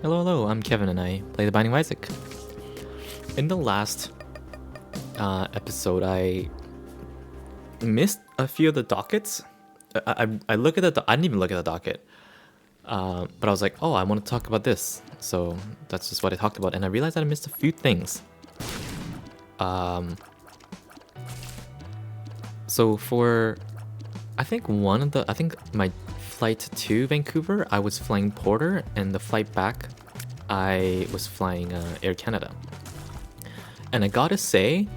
Hello, hello, I'm Kevin and I play the Binding of Isaac. In the last episode, I missed a few of the dockets. I look at I didn't even look at the docket, but I was like, oh, I want to talk about this. So that's just what I talked about, and I realized that I missed a few things. So for, I think my flight to Vancouver, I was flying Porter, and the flight back, I was flying Air Canada. And I gotta say,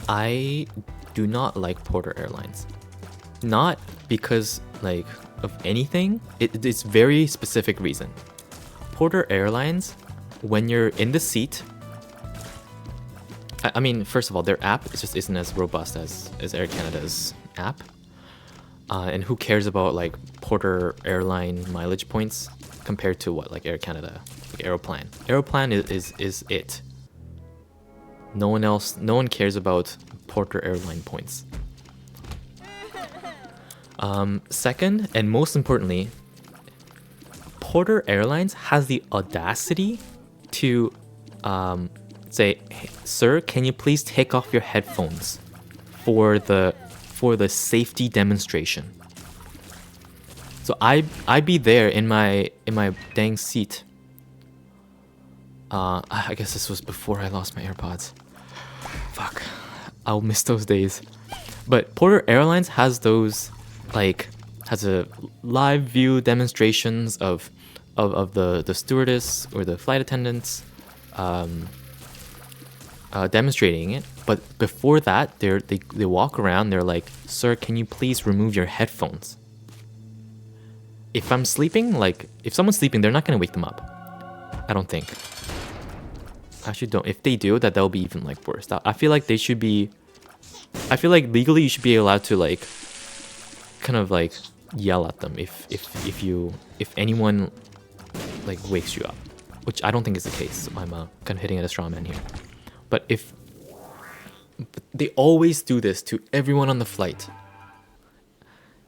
I do not like Porter Airlines. Not because like of anything, it's very specific reason. Porter Airlines, when you're in the seat, I mean, first of all, their app just isn't as robust as Air Canada's app. And who cares about like Porter airline mileage points compared to what, like Air Canada, like Aeroplan. Aeroplan is it. No one cares about Porter airline points. Second, and most importantly, Porter Airlines has the audacity to say, hey, sir, can you please take off your headphones for the safety demonstration. So I'd be there in my dang seat. I guess this was before I lost my AirPods. Fuck, I'll miss those days. But Porter Airlines has those, like, has a live view demonstrations of the stewardess or the flight attendants demonstrating it. But before that, they walk around, they're like, sir, can you please remove your headphones? If I'm sleeping, like, if someone's sleeping, they're not gonna wake them up. I don't think. Actually, don't. If they do, that'll be even, like, worse. I feel like they should be... I feel like legally you should be allowed to, like, kind of, like, yell at them if anyone, like, wakes you up. Which I don't think is the case. So I'm kind of hitting at a straw man here. But they always do this to everyone on the flight.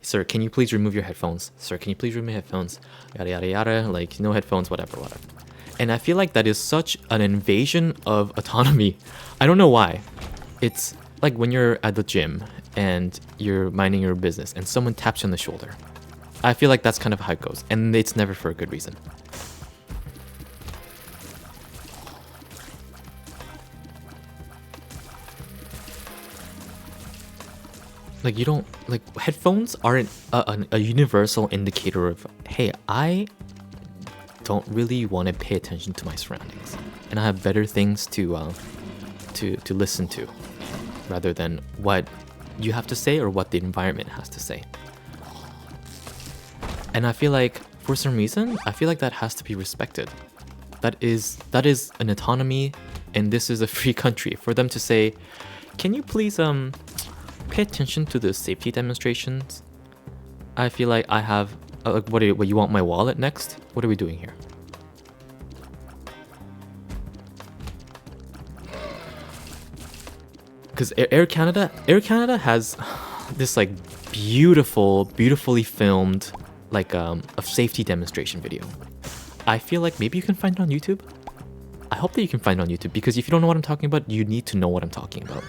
Sir, can you please remove your headphones? Sir, can you please remove your headphones? Yada yada yada, like no headphones, whatever. And I feel like that is such an invasion of autonomy. I don't know why. It's like when you're at the gym and you're minding your business and someone taps you on the shoulder. I feel like that's kind of how it goes, and it's never for a good reason. Like, you don't, like, headphones aren't a universal indicator of, hey, I don't really want to pay attention to my surroundings, and I have better things to listen to, rather than what you have to say or what the environment has to say. And I feel like, for some reason, I feel like that has to be respected. That is an autonomy, and this is a free country. For them to say, can you please pay attention to the safety demonstrations? I feel like I have like, what you want my wallet next? What are we doing here? Because Air Canada has this like beautifully filmed like a safety demonstration video. I feel like maybe you can find it on YouTube. I hope that you can find it on YouTube, because if you don't know what I'm talking about, you need to know what I'm talking about.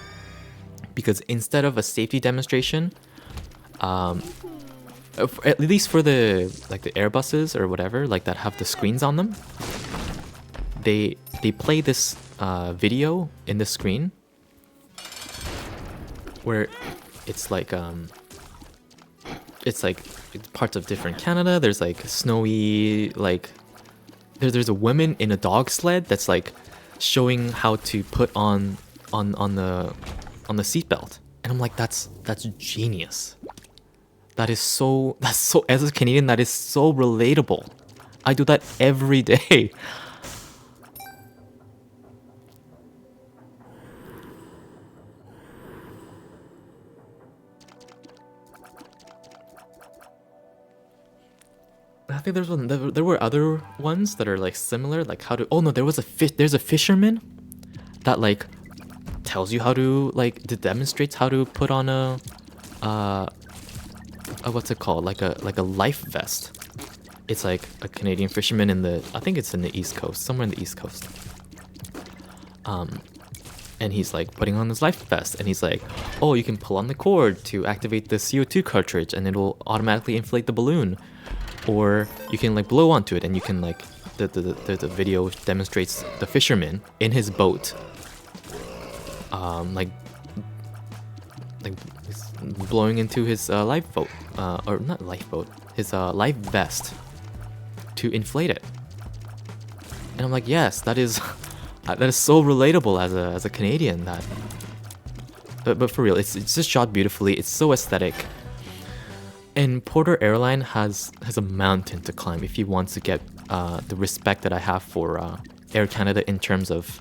Because instead of a safety demonstration, at least for the like the Airbuses or whatever, like that have the screens on them, they play this video in the screen where it's like parts of different Canada. There's like snowy, like there's a woman in a dog sled that's like showing how to put on the seatbelt, and I'm like, that's genius. That's so as a Canadian, that is so relatable. I do that every day. I think there were other ones that are like similar, like how to. Oh no, there's a fisherman that like tells you how to demonstrates how to put on a what's it called, like a life vest. It's like a Canadian fisherman in the, I think it's in the East Coast, somewhere in the East Coast. And he's like putting on his life vest, and he's like, oh, you can pull on the cord to activate the CO2 cartridge, and it'll automatically inflate the balloon. Or you can like blow onto it, and you can like, the video demonstrates the fisherman in his boat, like he's blowing into his lifeboat, or not lifeboat, his life vest to inflate it. And I'm like, yes, that is that is so relatable as a Canadian. That, but for real, it's just shot beautifully. It's so aesthetic. And Porter Airline has a mountain to climb if he wants to get the respect that I have for Air Canada in terms of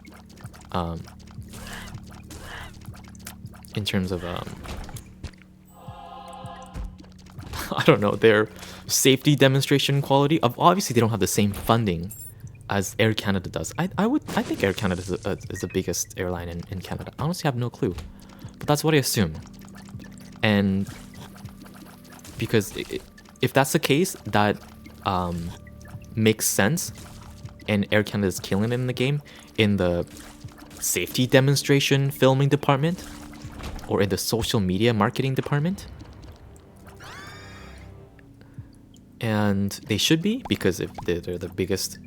I don't know, their safety demonstration quality. Of obviously they don't have the same funding as Air Canada does. I think Air Canada is the biggest airline in Canada. I honestly have no clue, but that's what I assume. And because if that's the case, that makes sense, and Air Canada is killing it in the game in the safety demonstration filming department or in the social media marketing department. And they should be, because if they're the biggest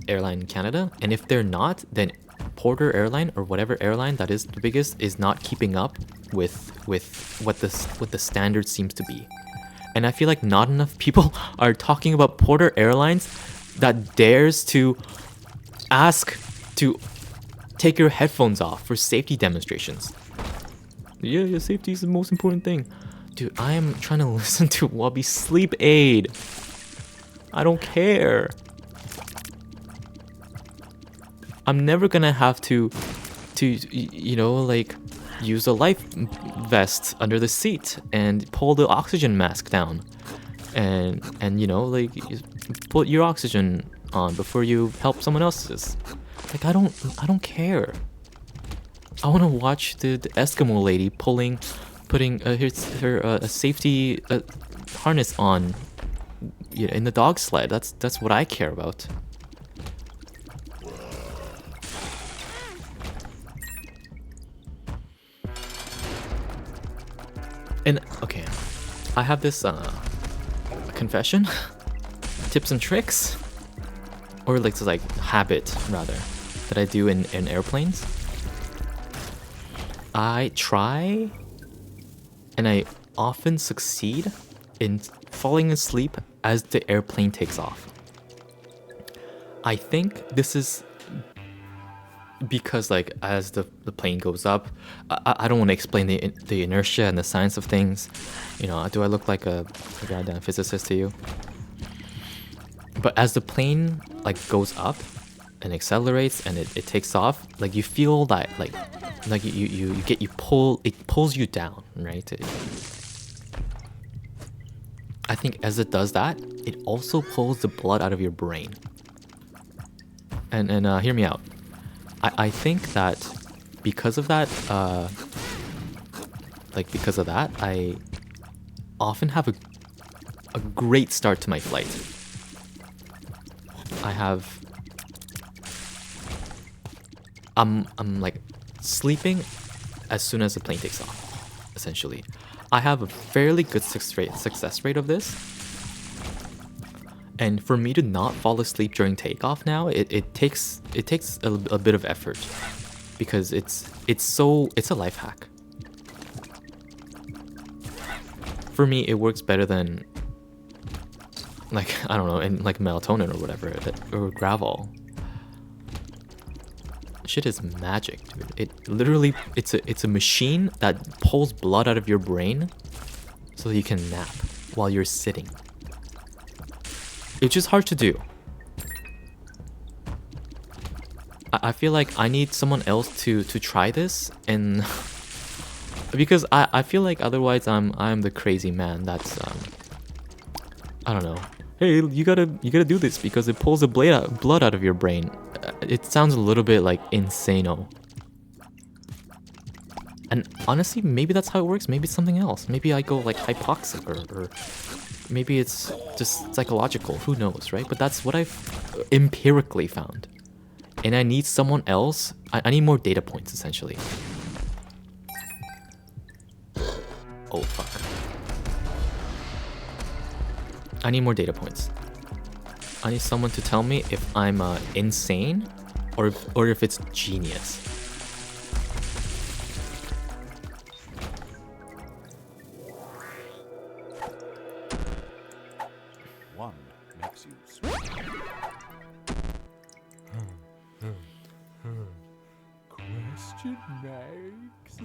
airline in Canada, and if they're not, then Porter Airline or whatever airline that is the biggest is not keeping up with what the standard seems to be. And I feel like not enough people are talking about Porter Airlines that dares to ask to take your headphones off for safety demonstrations. Yeah, safety is the most important thing. Dude, I am trying to listen to Wabi's sleep aid. I don't care. I'm never gonna have to you know, like, use a life vest under the seat and pull the oxygen mask down, and you know, like, put your oxygen on before you help someone else's. Like, I don't care. I want to watch the Eskimo lady putting her safety harness on, you know, in the dog sled. That's what I care about. And okay, I have this confession, tips and tricks, or like this like habit rather, that I do in airplanes. I try, and I often succeed in falling asleep as the airplane takes off. I think this is because, like, as the plane goes up, I don't want to explain the inertia and the science of things. You know, do I look like a goddamn physicist to you? But as the plane like goes up and accelerates and it takes off, like, you feel that like it pulls you down, right? I think as it does that, it also pulls the blood out of your brain. And hear me out. I think that because of that, I often have a great start to my flight. I'm like sleeping as soon as the plane takes off, essentially. I have a fairly good success rate of this. And for me to not fall asleep during takeoff now, it takes a bit of effort, because it's a life hack. For me, it works better than, like, I don't know, and like melatonin or whatever, or Gravol. Shit is magic, dude. It literally, it's a machine that pulls blood out of your brain so that you can nap while you're sitting. It's just hard to do. I feel like I need someone else to try this, and because I feel like otherwise I'm the crazy man that's I don't know. Hey, you gotta do this because it pulls the blood out of your brain. It sounds a little bit like insano. And honestly, maybe that's how it works. Maybe it's something else. Maybe I go like hypoxic or maybe it's just psychological. Who knows, right? But that's what I've empirically found. And I need someone else. I need more data points, essentially. Oh, fuck. I need more data points. I need someone to tell me if I'm insane or if it's genius. One makes you smile. Question marks.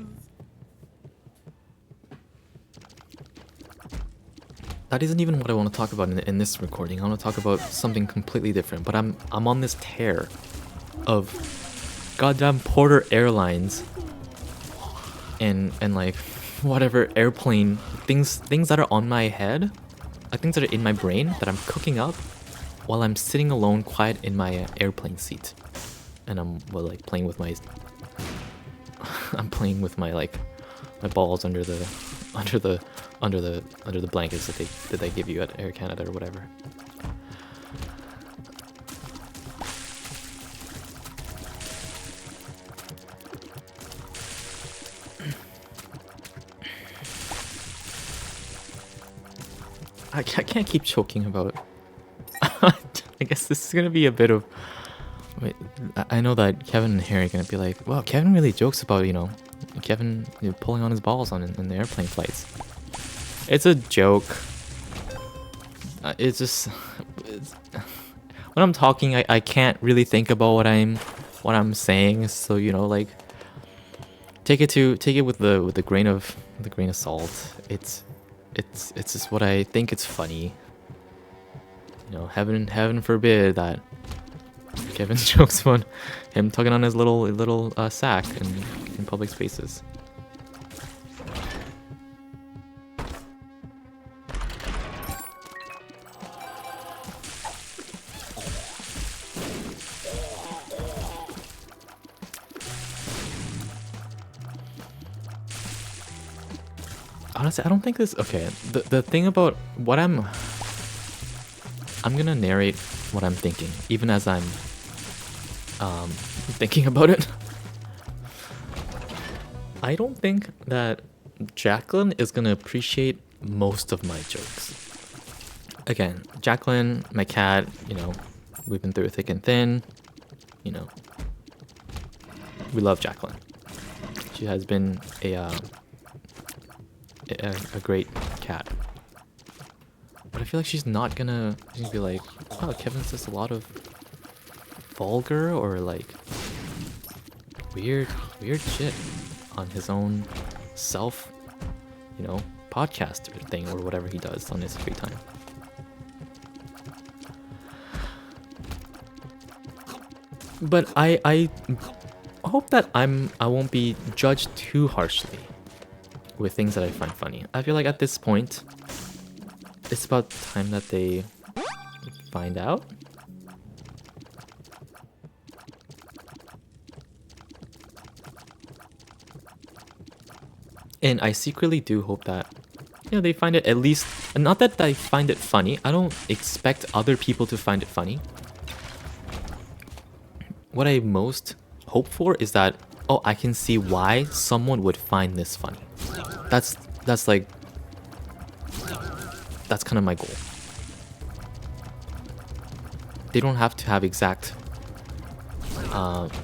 That isn't even what I want to talk about in this recording. I want to talk about something completely different. But I'm on this tear of goddamn Porter Airlines and like whatever airplane things that are on my head, things that are in my brain that I'm cooking up while I'm sitting alone, quiet in my airplane seat, and I'm like playing with my like my balls under the blankets that they give you at Air Canada or whatever. I can't keep choking about it. I guess this is gonna be a bit of. Wait, I know that Kevin and Harry are gonna be like, "Well, Kevin really jokes about Kevin pulling on his balls in the airplane flights." It's a joke. It's just when I'm talking, I can't really think about what I'm saying. So like take it with the grain of salt. It's just what I think it's funny. Heaven forbid that Kevin jokes about him tugging on his little sack in public spaces. Honestly, I don't think this. Okay, the thing about what I'm gonna narrate what I'm thinking, even as I'm thinking about it. I don't think that Jacqueline is gonna appreciate most of my jokes. Again, Jacqueline, my cat, we've been through thick and thin. We love Jacqueline. She has been a great cat. But I feel like she's gonna be like, "Oh, Kevin says a lot of vulgar or like weird shit on his own self, podcast or thing or whatever he does on his free time." But I hope that I won't be judged too harshly with things that I find funny. I feel like at this point, it's about time that they find out. And I secretly do hope that, they find it at least, not that I find it funny. I don't expect other people to find it funny. What I most hope for is that, oh, I can see why someone would find this funny. That's kind of my goal. They don't have to have exact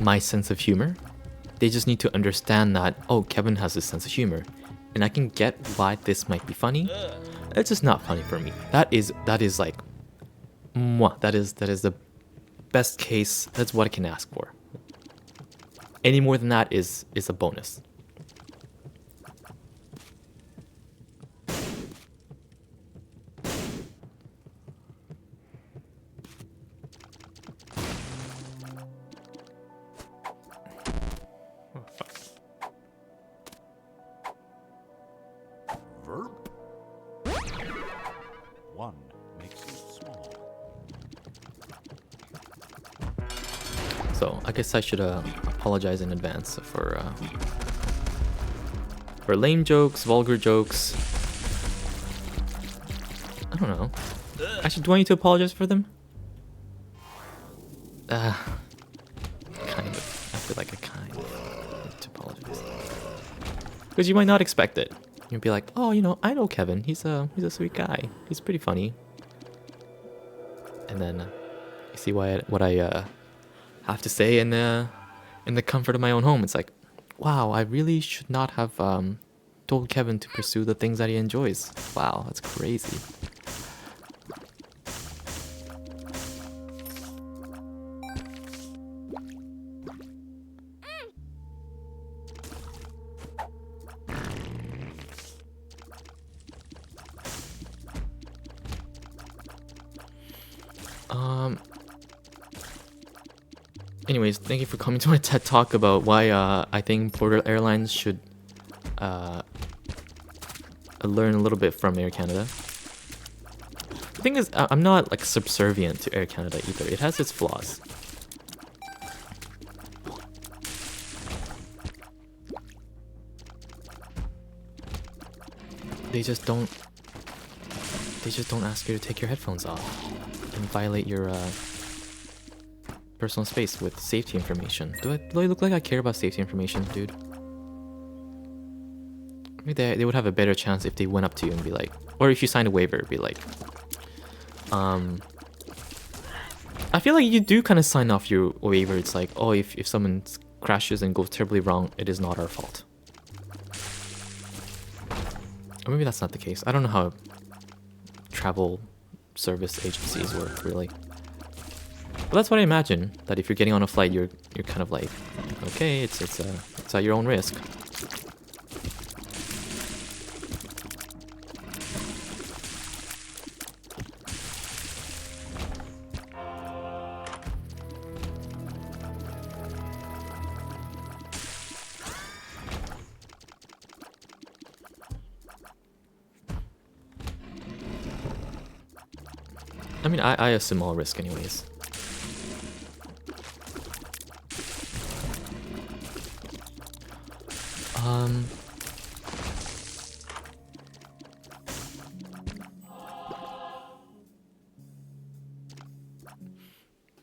my sense of humor. They just need to understand that, oh, Kevin has this sense of humor, and I can get why this might be funny. It's just not funny for me. That is like, mwah, that is the best case. That's what I can ask for. Any more than that is a bonus. Verb. One makes you small. So I guess I should apologize in advance for lame jokes, vulgar jokes. I don't know. Actually, do I need to apologize for them? Kind of. I feel like I kind of need to apologize. Because you might not expect it. You'd be like, oh, you know, I know Kevin. He's a sweet guy. He's pretty funny. And then you see what I have to say in the comfort of my own home. It's like, wow, I really should not have told Kevin to pursue the things that he enjoys. Wow, that's crazy. Anyways, thank you for coming to my TED Talk about why I think Porter Airlines should learn a little bit from Air Canada. The thing is, I'm not like subservient to Air Canada either. It has its flaws. They just don't ask you to take your headphones off and violate your personal space with safety information. Do I look like I care about safety information, dude? Maybe they would have a better chance if they went up to you and be like, or if you signed a waiver, be like, I feel like you do kind of sign off your waiver. It's like, oh, if someone crashes and goes terribly wrong, it is not our fault. Or maybe that's not the case. I don't know how travel service agencies work, really. But that's what I imagine. That if you're getting on a flight, you're kind of like, okay, it's at your own risk. I mean, I assume all risk anyways.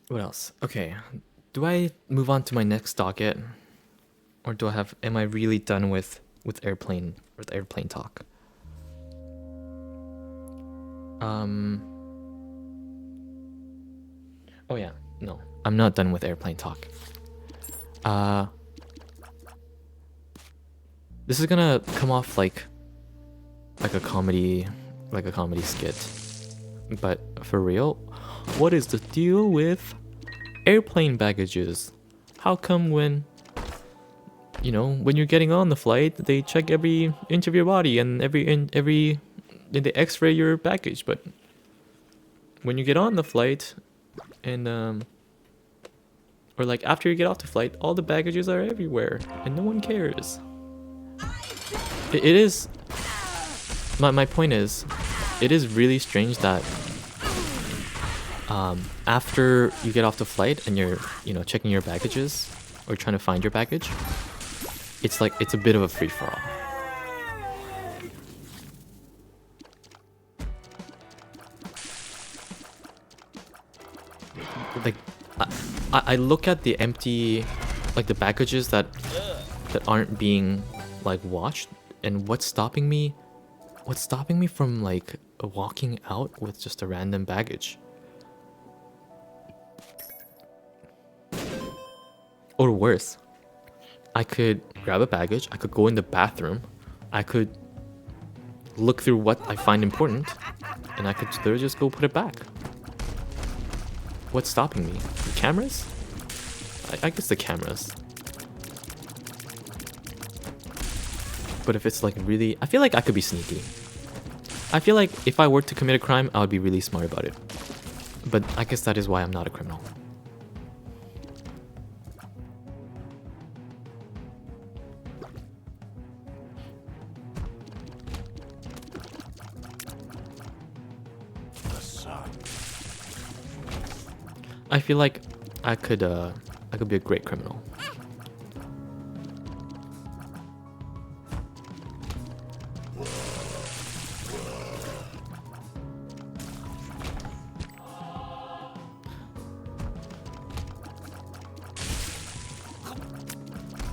What else? Okay, do I move on to my next docket, or do I have? Am I really done with airplane talk? Oh yeah, no, I'm not done with airplane talk. This is gonna come off like a comedy skit, but for real, what is the deal with airplane baggages? How come when you're getting on the flight, they check every inch of your body and they X-ray your baggage, but when you get on the flight and or like after you get off the flight, all the baggages are everywhere and no one cares. It is. My point is, it is really strange that after you get off the flight and you're checking your baggages or trying to find your baggage, it's like it's a bit of a free-for-all. Like I look at the empty, like the baggages that aren't being like watched, and what's stopping me from like walking out with just a random baggage? Or worse, I could grab a baggage, I could go in the bathroom, I could look through what I find important, and I could literally just go put it back. What's stopping me? The cameras? I guess the cameras. But if it's like really, I feel like I could be sneaky. I feel like if I were to commit a crime, I would be really smart about it. But I guess that is why I'm not a criminal. I feel like I could be a great criminal.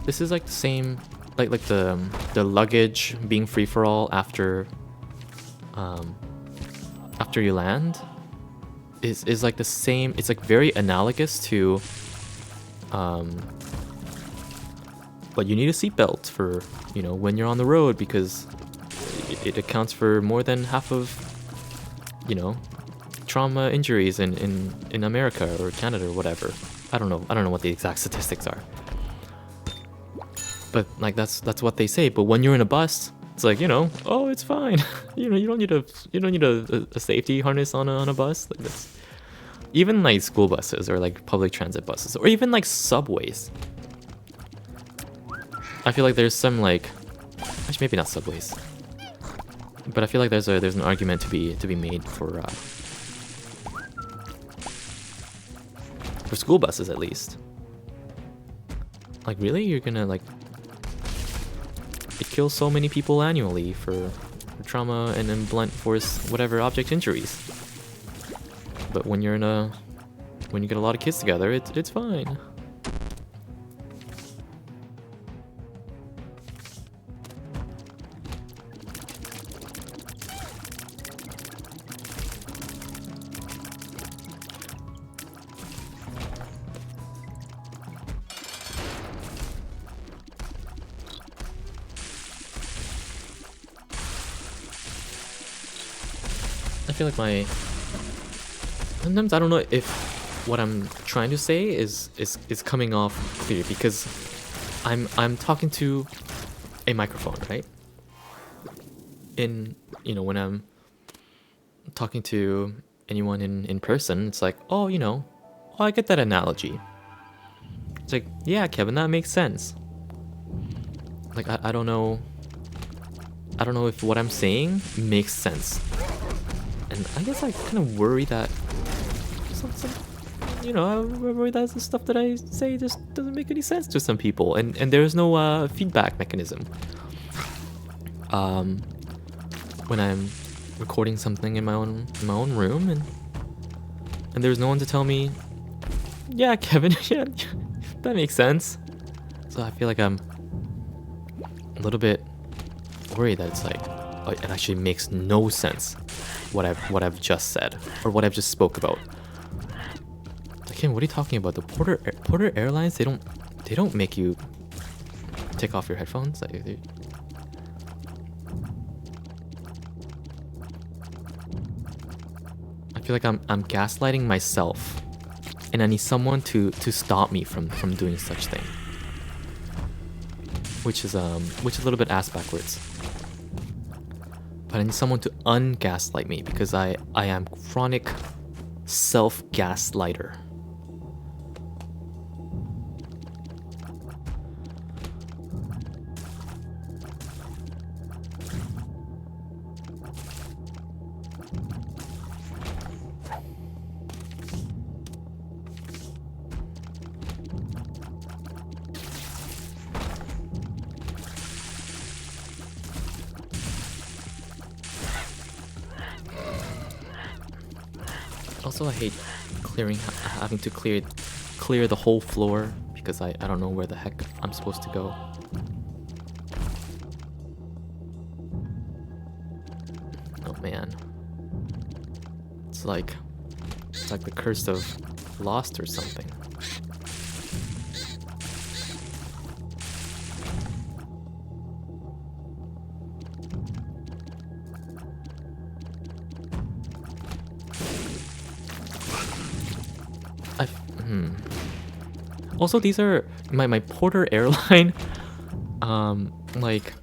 this is like the same, like the luggage being free for all after after you land is like the same. It's like very analogous to but you need a seatbelt for, you know, when you're on the road, because it accounts for more than half of, you know, trauma injuries in America or Canada or whatever. I don't know what the exact statistics are. But like that's what they say. But when you're in a bus, it's like, you know, oh, it's fine. You know, you don't need a safety harness on a bus. Like that's even like school buses or like public transit buses or even like subways. I feel like there's some like, actually maybe not subways, but I feel like there's an argument to be made for school buses at least. Like really, you're gonna like, it kills so many people annually for trauma and then blunt force whatever object injuries. But when you're when you get a lot of kids together, it's fine. I feel like sometimes I don't know if what I'm trying to say is coming off clear, because I'm talking to a microphone, right? In, you know, when I'm talking to anyone in person, it's like, oh, you know, oh, I get that analogy. It's like, yeah, Kevin, that makes sense. Like I don't know if what I'm saying makes sense. And I guess I kind of worry that you know, I worry that the stuff that I say just doesn't make any sense to some people, and there's no feedback mechanism. When I'm recording something in my own room, and there's no one to tell me, yeah, Kevin, yeah, that makes sense. So I feel like I'm a little bit worried that it's like, oh, it actually makes no sense what I've just said or what I've just spoke about. Kim, what are you talking about? The Porter Airlines, they don't make you take off your headphones. I feel like I'm gaslighting myself, and I need someone to stop me from doing such thing. Which is a little bit ass backwards. But I need someone to ungaslight me, because I am chronic self-gaslighter. Also, I hate having to clear the whole floor, because I don't know where the heck I'm supposed to go. Oh man, it's like the curse of Lost or something. Also, these are my Porter Airline like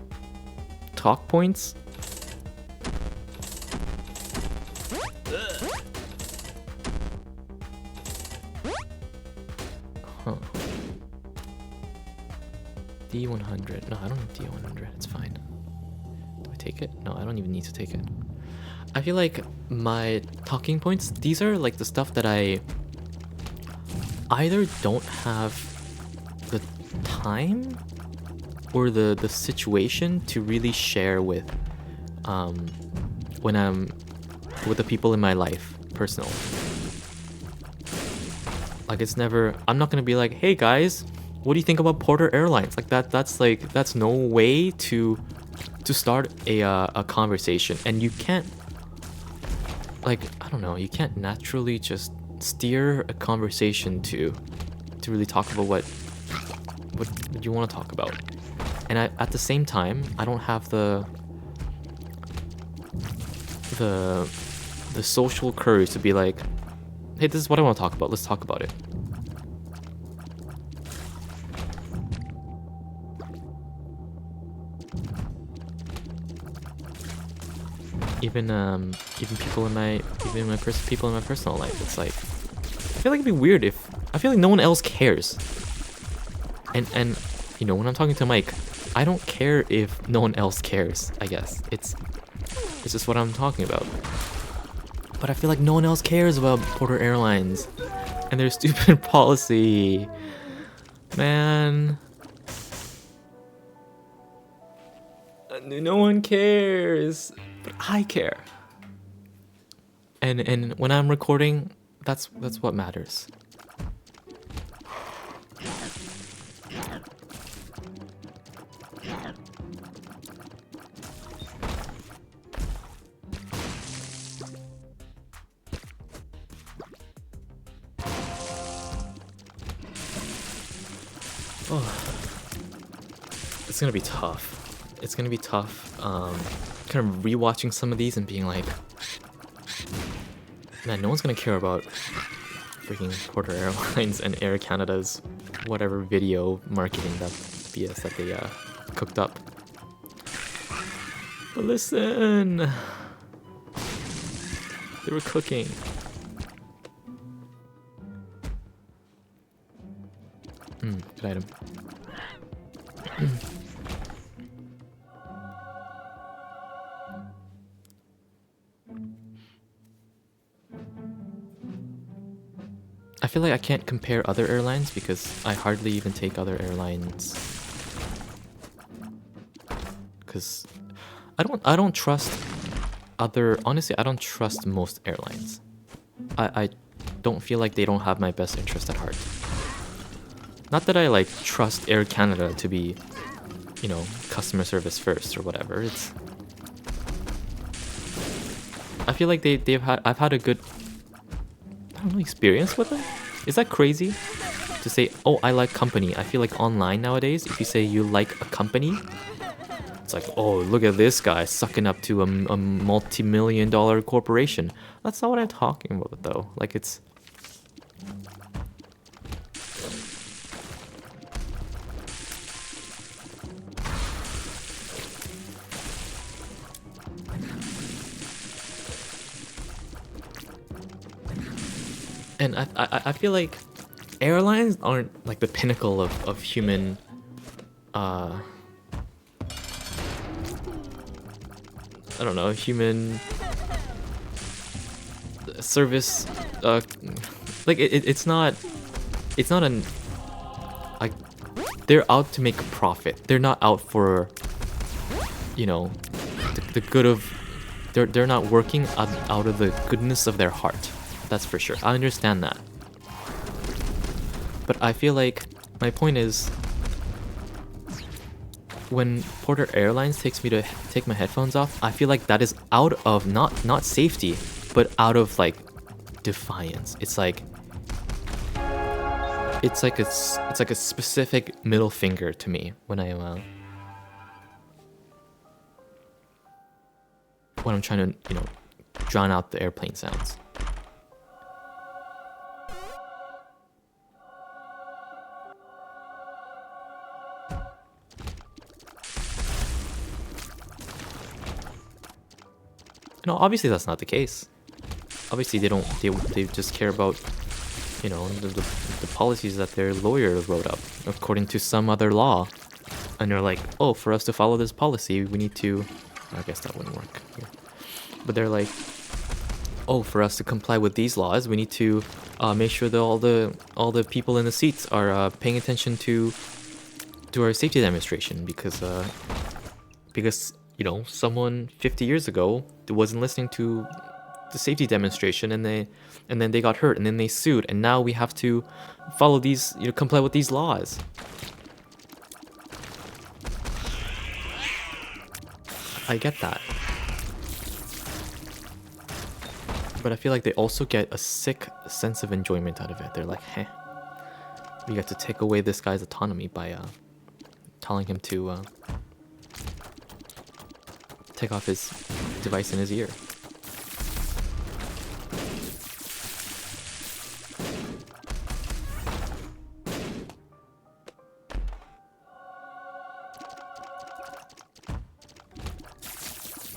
talk points. Huh. D100. No, I don't need D100. It's fine. Do I take it? No, I don't even need to take it. I feel like my talking points, these are like the stuff that I either don't have the time or the situation to really share with when I'm with the people in my life personally. Like, it's never, I'm not gonna be like, hey guys, What do you think about Porter Airlines? Like that's no way to start a conversation, and you can't, like, I don't know, you can't naturally just steer a conversation to really talk about what you want to talk about. And at the same time, I don't have the social courage to be like, hey, this is what I want to talk about. Let's talk about it. Even people in my people in my personal life, it's like, I feel like it'd be weird if I feel like no one else cares. And you know, when I'm talking to Mike, I don't care if no one else cares. I guess it's just what I'm talking about. But I feel like no one else cares about Porter Airlines and their stupid policy. Man. No one cares. But I care. And when I'm recording, that's what matters. Oh, it's gonna be tough. It's gonna be tough. Kind of rewatching some of these and being like, man, no one's gonna care about freaking Porter Airlines and Air Canada's whatever video marketing that BS that they cooked up. But listen, they were cooking. Good item. I feel like I can't compare other airlines because I hardly even take other airlines. Because I don't trust honestly, I don't trust most airlines. I don't feel like they don't have my best interest at heart. Not that I like trust Air Canada to be, you know, customer service first or whatever. I feel like I've had a good, I don't know, experience with them. Is that crazy to say, oh, I like company? I feel like online nowadays, if you say you like a company, it's like, oh, look at this guy sucking up to a multi-million-dollar corporation. That's not what I'm talking about, though. Like, it's... And I feel like airlines aren't like the pinnacle of human I don't know, human service, like it's not an, like, they're out to make a profit. They're not out for, you know, the good of, they're not working out of the goodness of their heart. That's for sure. I understand that. But I feel like my point is, when Porter Airlines takes me to take my headphones off, I feel like that is out of not safety, but out of like defiance. It's like a specific middle finger to me when I'm trying to, you know, drown out the airplane sounds. You know, obviously that's not the case. Obviously they just care about, you know, the policies that their lawyer wrote up according to some other law. And they're like, oh, for us to follow this policy, we need to, I guess that wouldn't work here. But they're like, oh, for us to comply with these laws, we need to make sure that all the people in the seats are paying attention to our safety demonstration because you know, someone 50 years ago wasn't listening to the safety demonstration, and then they got hurt, and then they sued, and now we have to follow these, comply with these laws. I get that. But I feel like they also get a sick sense of enjoyment out of it. They're like, heh, we got to take away this guy's autonomy by telling him to take off his device in his ear.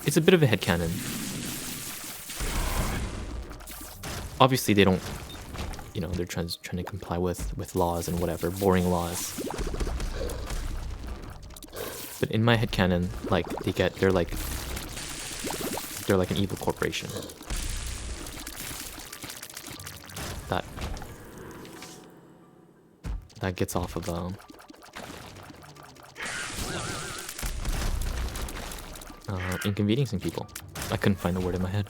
It's a bit of a headcanon. Obviously, they don't, they're trying to comply with laws and whatever, boring laws. But in my headcanon, like, they're like an evil corporation. That gets off of, inconveniencing people. I couldn't find the word in my head.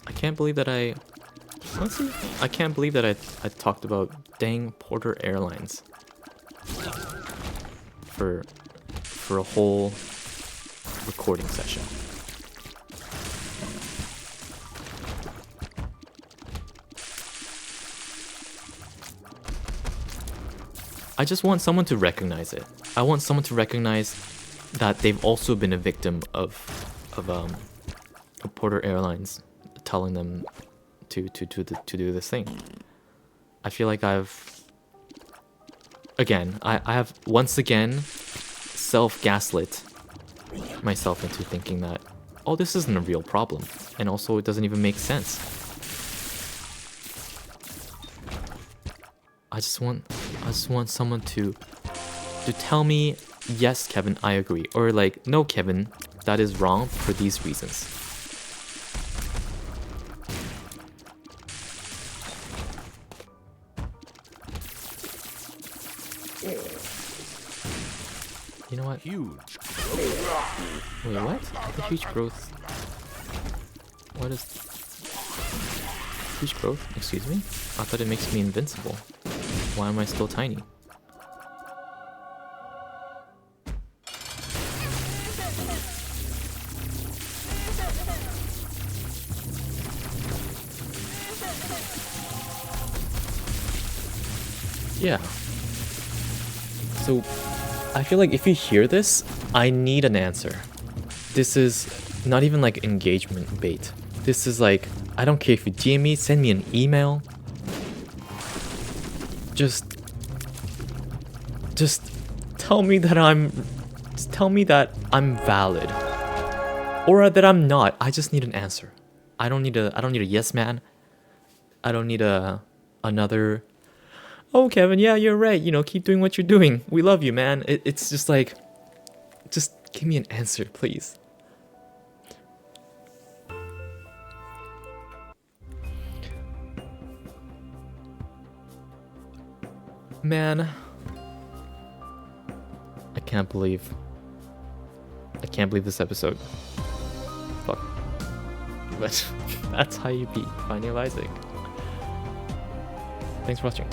I can't believe that I talked about dang Porter Airlines for a whole recording session. I just want someone to recognize it. I want someone to recognize that they've also been a victim of Porter Airlines telling them to do this thing. I feel like I have once again self-gaslit myself into thinking that, oh, this isn't a real problem, and also it doesn't even make sense. I just want someone to tell me, yes, Kevin, I agree, or like, no, Kevin, that is wrong for these reasons. You know what? Huge. Wait, what? A huge growth. What is... Huge growth? Excuse me? I thought it makes me invincible. Why am I still tiny? Yeah. So, I feel like if you hear this, I need an answer. This is not even like engagement bait. This is like, I don't care if you DM me, send me an email. Just tell me that I'm valid. Or that I'm not. I just need an answer. I don't need a yes man. I don't need another, oh, Kevin, yeah, you're right. Keep doing what you're doing. We love you, man. It's just like, just give me an answer, please. Man, I can't believe this episode. Fuck. But that's how you beat Finding Isaac. Thanks for watching.